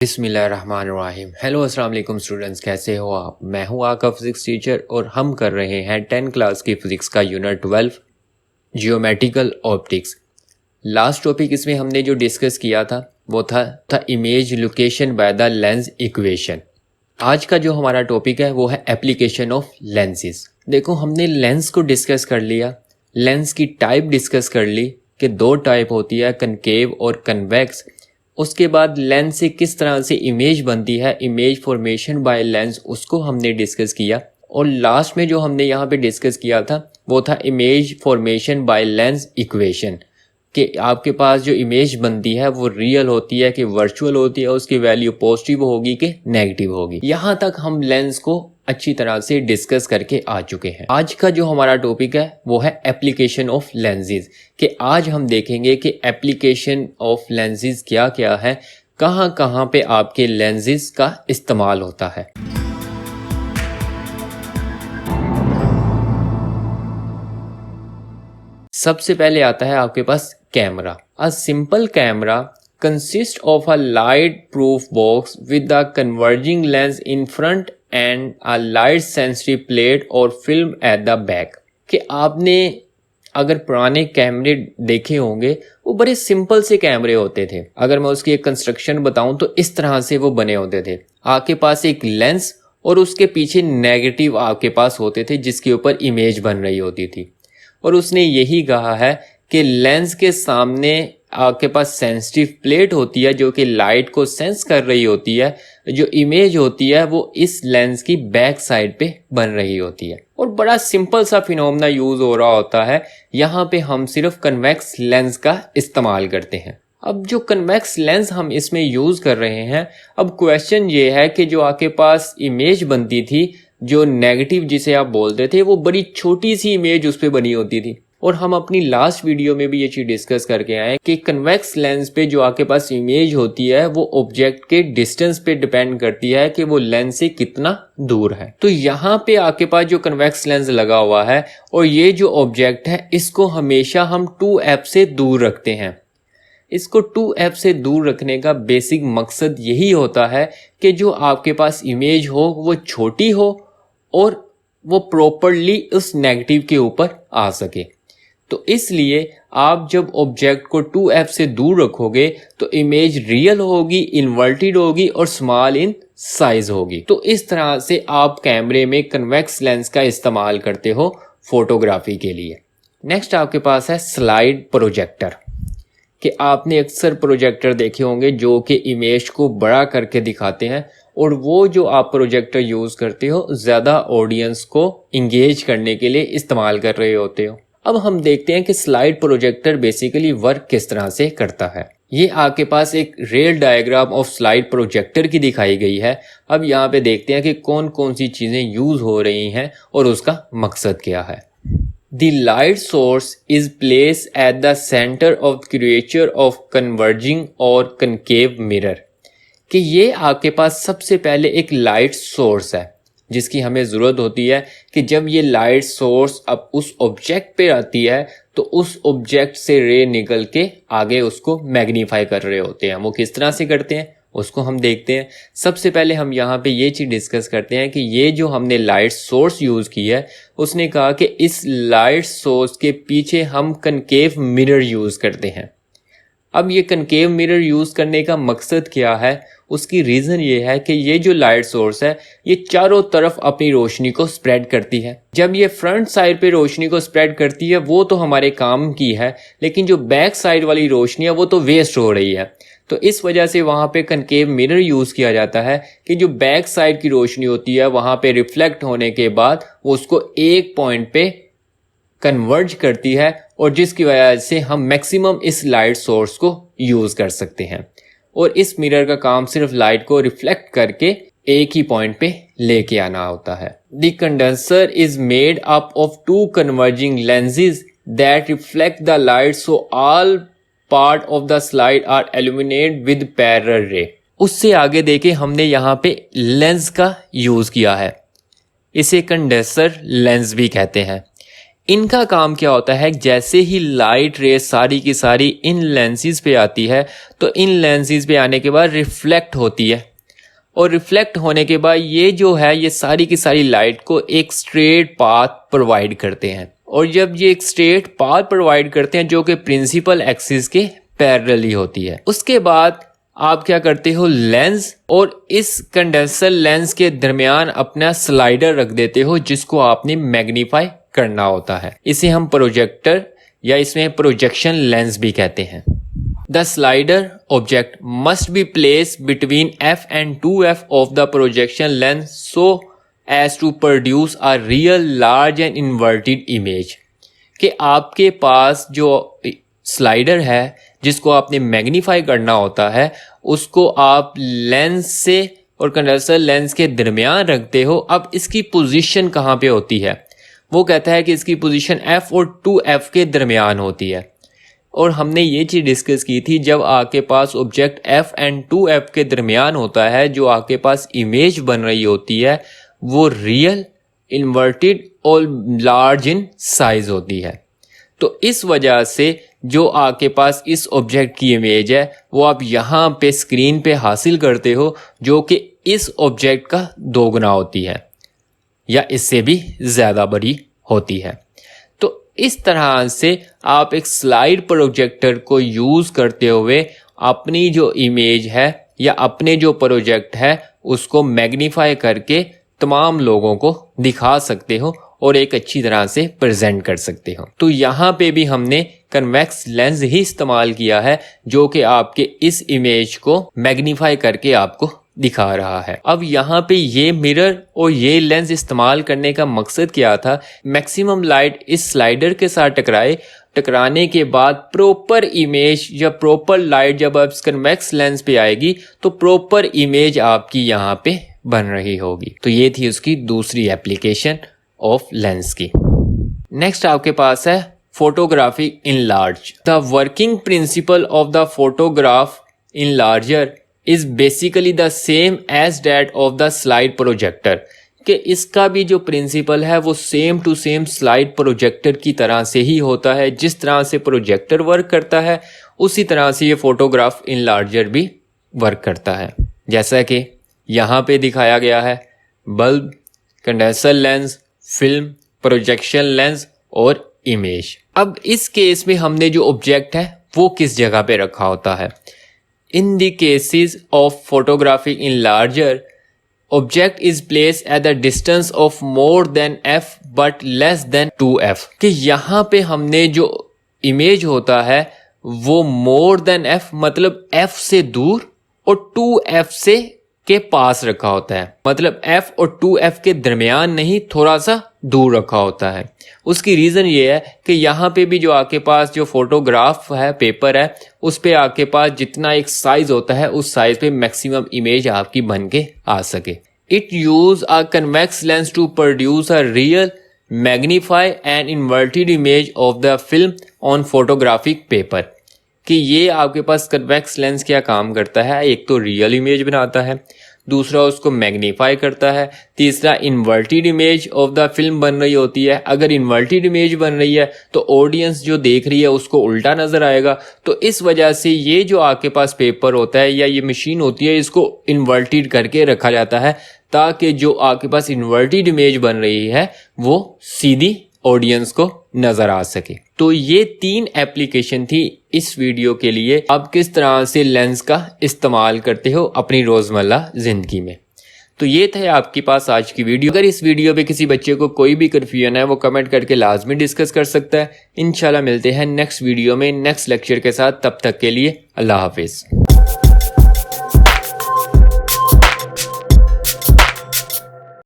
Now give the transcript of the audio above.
बिस्मिल्लाहिर्रहमानिर्रहीम। हेलो अस्सलाम वालेकुम स्टूडेंट्स, कैसे हो आप? मैं हूं आपका फिज़िक्स टीचर और हम कर रहे हैं 10 क्लास की फ़िज़िक्स का unit 12 geometrical optics. Last topic इसमें हमने जो डिस्कस किया था वो था image location by the lens equation. आज का जो हमारा टॉपिक है वो है एप्लीकेशन ऑफ लेंसेज। देखो, हमने लेंस को डिस्कस कर लिया, लेंस की टाइप डिस्कस कर ली कि दो टाइप होती है, कनकेव और कन्वेक्स। उसके बाद लेंस से किस तरह से इमेज बनती है, इमेज फॉर्मेशन बाय लेंस, उसको हमने डिस्कस किया। और लास्ट में जो हमने यहाँ पे डिस्कस किया था वो था image formation by lens equation, कि आपके पास जो इमेज बनती है वो रियल होती है कि वर्चुअल होती है, उसकी वैल्यू पॉजिटिव होगी कि नेगेटिव होगी। यहाँ तक हम लेंस को अच्छी तरह से डिस्कस करके आ चुके हैं। आज का जो हमारा टॉपिक है वो है एप्लीकेशन ऑफ लेंसेज, कि आज हम देखेंगे कि एप्लीकेशन ऑफ लेंसेज क्या क्या है, कहाँ कहाँ पे आपके लेंसेज का इस्तेमाल होता है। सबसे पहले आता है आपके पास camera. A simple camera consist of a light proof box with a converging lens in front and a light sensitive plate और फिल्म एट द बैक। कि आपने अगर पुराने कैमरे देखे होंगे वो बड़े सिंपल से कैमरे होते थे। अगर मैं उसकी एक कंस्ट्रक्शन बताऊं तो इस तरह से वो बने होते थे। आपके पास एक लेंस और उसके पीछे नेगेटिव आपके पास होते थे जिसके ऊपर इमेज बन रही होती थी। और उसने यही कहा है कि लेंस के सामने आपके पास सेंसिटिव प्लेट होती है जो कि लाइट को सेंस कर रही होती है। जो इमेज होती है वो इस लेंस की बैक साइड पे बन रही होती है और बड़ा सिंपल सा फिनोमेना यूज हो रहा होता है। यहाँ पे हम सिर्फ कन्वेक्स लेंस का इस्तेमाल करते हैं। अब जो कन्वेक्स लेंस हम इसमें यूज कर रहे हैं, अब क्वेश्चन ये है कि जो आपके पास इमेज बनती थी, जो नेगेटिव जिसे आप बोलते थे, वो बड़ी छोटी सी इमेज उस पर बनी होती थी। और हम अपनी लास्ट वीडियो में भी ये चीज डिस्कस करके आए कि कन्वेक्स लेंस पे जो आपके पास इमेज होती है वो ऑब्जेक्ट के डिस्टेंस पे डिपेंड करती है कि वो लेंस से कितना दूर है। तो यहाँ पे आपके पास जो कन्वेक्स लेंस लगा हुआ है और ये जो ऑब्जेक्ट है इसको हमेशा हम 2f से दूर रखते हैं। इसको 2f से दूर रखने का बेसिक मकसद यही होता है कि जो आपके पास इमेज हो वो छोटी हो और वो प्रॉपरली उस नेगेटिव के ऊपर आ सके। तो इसलिए आप जब ऑब्जेक्ट को 2f से दूर रखोगे तो इमेज रियल होगी, इन्वर्टेड होगी और स्मॉल इन साइज होगी। तो इस तरह से आप कैमरे में कन्वेक्स लेंस का इस्तेमाल करते हो फोटोग्राफी के लिए। नेक्स्ट आपके पास है स्लाइड प्रोजेक्टर, कि आपने अक्सर प्रोजेक्टर देखे होंगे जो कि इमेज को बड़ा करके दिखाते हैं और वो जो आप प्रोजेक्टर यूज़ करते हो ज़्यादा ऑडियंस को इंगेज करने के लिए इस्तेमाल कर रहे होते हो। अब हम देखते हैं कि स्लाइड प्रोजेक्टर बेसिकली वर्क किस तरह से करता है। ये आपके पास एक real diagram of slide projector की दिखाई गई है। अब यहाँ पे देखते हैं कि कौन कौन सी चीज़ें यूज़ हो रही हैं और उसका मकसद क्या है। The light source is placed at the center of the curvature of converging or concave mirror। कि ये आपके पास सबसे पहले एक लाइट सोर्स है जिसकी हमें ज़रूरत होती है कि जब ये लाइट सोर्स अब उस ऑब्जेक्ट पे आती है तो उस ऑब्जेक्ट से रे निकल के आगे उसको मैग्नीफाई कर रहे होते हैं। वो किस तरह से करते हैं उसको हम देखते हैं। सबसे पहले हम यहाँ पे ये चीज़ डिस्कस करते हैं कि ये जो हमने लाइट सोर्स यूज़ की है, उसने कहा कि इस लाइट सोर्स के पीछे हम कनकेव मिरर यूज़ करते हैं। अब ये कनकेव मिरर यूज़ करने का मकसद क्या है, उसकी रीज़न ये है कि ये जो लाइट सोर्स है ये चारों तरफ अपनी रोशनी को स्प्रेड करती है। जब ये फ्रंट साइड पे रोशनी को स्प्रेड करती है वो तो हमारे काम की है, लेकिन जो बैक साइड वाली रोशनी है वो तो वेस्ट हो रही है। तो इस वजह से वहाँ पे कनकेव मिरर यूज़ किया जाता है कि जो बैक साइड की रोशनी होती है वहाँ पे रिफ्लेक्ट होने के बाद वो उसको एक पॉइंट पे कन्वर्ज करती है और जिसकी वजह से हम मैक्सिमम इस लाइट सोर्स को यूज़ कर सकते हैं। और इस मिरर का काम सिर्फ लाइट को रिफ्लेक्ट करके एक ही पॉइंट पे लेके आना होता है। The condenser is made up of two converging lenses that reflect the light so all part of the slide are illuminated with parallel ray. उससे आगे देखे हमने यहाँ पे लेंस का यूज़ किया है, इसे कंडेंसर लेंस भी कहते हैं। इनका काम क्या होता है, जैसे ही लाइट रे सारी की सारी इन लेंसेज पे आती है तो इन लेंसेज पे आने के बाद रिफ्लेक्ट होती है, और रिफ्लेक्ट होने के बाद ये जो है ये सारी की सारी लाइट को एक स्ट्रेट पाथ प्रोवाइड करते हैं। और जब ये एक स्ट्रेट पाथ प्रोवाइड करते हैं जो कि प्रिंसिपल एक्सिस के पैरेलली होती है, उसके बाद आप क्या करते हो, लेंस और इस कंडेंसर लेंस के दरमियान अपना स्लाइडर रख देते हो जिसको आपने मैग्नीफाई करना होता है। इसे हम प्रोजेक्टर या इसमें प्रोजेक्शन लेंस भी कहते हैं। The slider object must be placed between f and 2f of the projection lens so as to produce a real large and inverted image। कि आपके पास जो स्लाइडर है जिसको आपने मैग्नीफाई करना होता है उसको आप लेंस से और कंडेंसर लेंस के दरमियान रखते हो। अब इसकी पोजीशन कहाँ पे होती है, वो कहता है कि इसकी पोजीशन f और 2f के दरमियान होती है। और हमने ये चीज़ डिस्कस की थी, जब आपके पास ऑब्जेक्ट f एंड 2f के दरमियान होता है जो आपके पास इमेज बन रही होती है वो रियल, इन्वर्टेड और लार्ज इन साइज होती है। तो इस वजह से जो आपके पास इस ऑब्जेक्ट की इमेज है वो आप यहाँ पे स्क्रीन पे हासिल करते हो जो कि इस ऑब्जेक्ट का दोगुना होती है या इससे भी ज़्यादा बड़ी होती है। इस तरह से आप एक स्लाइड प्रोजेक्टर को यूज़ करते हुए अपनी जो इमेज है या अपने जो प्रोजेक्ट है उसको मैग्नीफाई करके तमाम लोगों को दिखा सकते हो और एक अच्छी तरह से प्रेजेंट कर सकते हो। तो यहाँ पे भी हमने कन्वेक्स लेंस ही इस्तेमाल किया है जो कि आपके इस इमेज को मैग्नीफाई करके आपको दिखा रहा है। अब यहाँ पे ये मिरर और ये लेंस इस्तेमाल करने का मकसद क्या था, मैक्सिमम लाइट इस स्लाइडर के साथ टकराने के बाद प्रॉपर इमेज या प्रॉपर लाइट जब आप कन्वेक्स लेंस पे आएगी तो प्रॉपर इमेज आपकी यहाँ पे बन रही होगी। तो ये थी उसकी दूसरी एप्लीकेशन ऑफ लेंस की। नेक्स्ट आपके पास है photography in large. The working principle of the photograph in larger is basically the same as that of the slide projector। कि इसका भी जो प्रिंसिपल है वो same to same slide projector की तरह से ही होता है। जिस तरह से प्रोजेक्टर वर्क करता है उसी तरह से ये फोटोग्राफ इन लार्जर भी वर्क करता है। जैसा कि यहाँ पे दिखाया गया है, bulb, condenser lens, film, projection lens और इमेज। अब इस केस में हमने जो ऑब्जेक्ट है वो किस जगह पे रखा होता है। In the cases of photography in larger, object is placed at the distance of more than f but less than 2f। कि यहाँ पे हमने जो इमेज होता है वो more than f मतलब f से दूर और 2f से के पास रखा होता है, मतलब f और 2f के दरमियान नहीं, थोड़ा सा दूर रखा होता है। उसकी रीज़न ये है कि यहाँ पे भी जो आपके पास जो फोटोग्राफ है, पेपर है, उस पे आपके पास जितना एक साइज होता है उस साइज पे मैक्सिमम इमेज आपकी बन के आ सके। It use a convex lens to produce a real, magnify and inverted image of the film on photographic paper. कि ये आपके पास कन्वेक्स लेंस क्या काम करता है, एक तो रियल इमेज बनाता है, दूसरा उसको मैग्नीफाई करता है, तीसरा inverted image of the film बन रही होती है। अगर इन्वर्टेड इमेज बन रही है तो ऑडियंस जो देख रही है उसको उल्टा नज़र आएगा। तो इस वजह से ये जो आपके पास पेपर होता है या ये मशीन होती है इसको इन्वर्टेड करके रखा जाता है ताकि जो आपके पास इन्वर्टेड इमेज बन रही है वो सीधी ऑडियंस को नज़र आ सके। तो ये 3 एप्लीकेशन थी इस वीडियो के लिए, आप किस तरह से लेंस का इस्तेमाल करते हो अपनी रोज़मर्रा ज़िंदगी में। तो ये थे आपके पास आज की वीडियो। अगर इस वीडियो पे किसी बच्चे को कोई भी कन्फ्यूजन है वो कमेंट करके लाजमी डिस्कस कर सकता है। इंशाल्लाह मिलते हैं नेक्स्ट वीडियो में नेक्स्ट लेक्चर के साथ, तब तक के लिए अल्लाह हाफिज़।